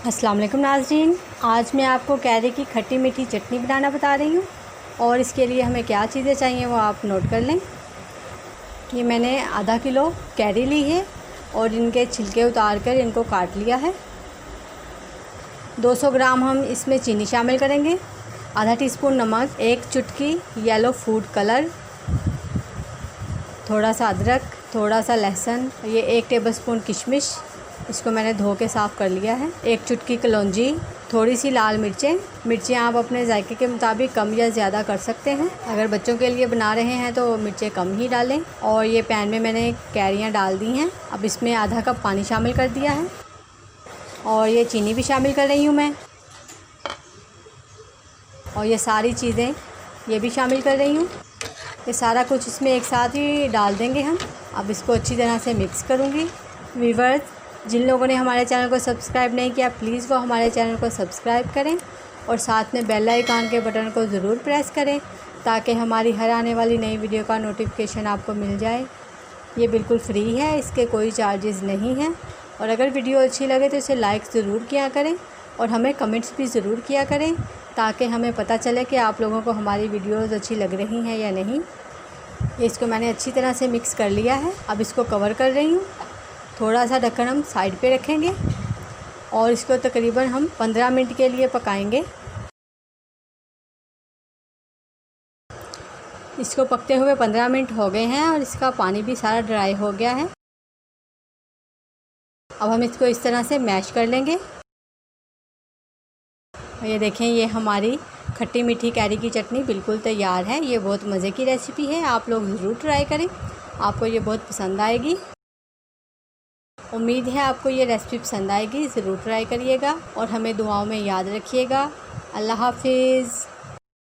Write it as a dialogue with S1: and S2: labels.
S1: अस्सलाम वालेकुम नाज़रीन, आज मैं आपको कैरी की खट्टी मीठी चटनी बनाना बता रही हूँ। और इसके लिए हमें क्या चीज़ें चाहिए वो आप नोट कर लें। कि मैंने आधा किलो कैरी ली है और इनके छिलके उतार कर इनको काट लिया है। 200 ग्राम हम इसमें चीनी शामिल करेंगे, आधा टीस्पून नमक, 1 चुटकी येलो फूड कलर, थोड़ा सा अदरक, थोड़ा सा लहसुन, ये 1 टेबलस्पून किशमिश, इसको मैंने धो के साफ़ कर लिया है, 1 चुटकी कलौंजी, थोड़ी सी लाल मिर्चें आप अपने जायके के मुताबिक कम या ज़्यादा कर सकते हैं। अगर बच्चों के लिए बना रहे हैं तो मिर्चें कम ही डालें। और ये पैन में मैंने कैरियाँ डाल दी हैं। अब इसमें आधा कप पानी शामिल कर दिया है और ये चीनी भी शामिल कर रही हूँ मैं। और ये सारी चीज़ें ये भी शामिल कर रही हूँ। ये सारा कुछ इसमें एक साथ ही डाल देंगे हम। अब इसको अच्छी तरह से मिक्स करूँगी। व्यूअर्स, जिन लोगों ने हमारे चैनल को सब्सक्राइब नहीं किया प्लीज़ वो हमारे चैनल को सब्सक्राइब करें और साथ में बेल आइकन के बटन को ज़रूर प्रेस करें ताकि हमारी हर आने वाली नई वीडियो का नोटिफिकेशन आपको मिल जाए। ये बिल्कुल फ्री है, इसके कोई चार्जेस नहीं हैं। और अगर वीडियो अच्छी लगे तो इसे लाइक ज़रूर किया करें और हमें कमेंट्स भी ज़रूर किया करें ताकि हमें पता चले कि आप लोगों को हमारी वीडियोज़ अच्छी लग रही हैं या नहीं। इसको मैंने अच्छी तरह से मिक्स कर लिया है। अब इसको कवर कर रही हूँ। थोड़ा सा ढक्कन हम साइड पे रखेंगे और इसको तकरीबन हम 15 मिनट के लिए पकाएंगे। इसको पकते हुए 15 मिनट हो गए हैं और इसका पानी भी सारा ड्राई हो गया है। अब हम इसको इस तरह से मैश कर लेंगे। ये देखें, ये हमारी खट्टी मीठी कैरी की चटनी बिल्कुल तैयार है। ये बहुत मज़े की रेसिपी है, आप लोग ज़रूर ट्राई करें, आपको ये बहुत पसंद आएगी। उम्मीद है आपको ये रेसिपी पसंद आएगी। ज़रूर ट्राई करिएगा और हमें दुआओं में याद रखिएगा। अल्लाह हाफिज़।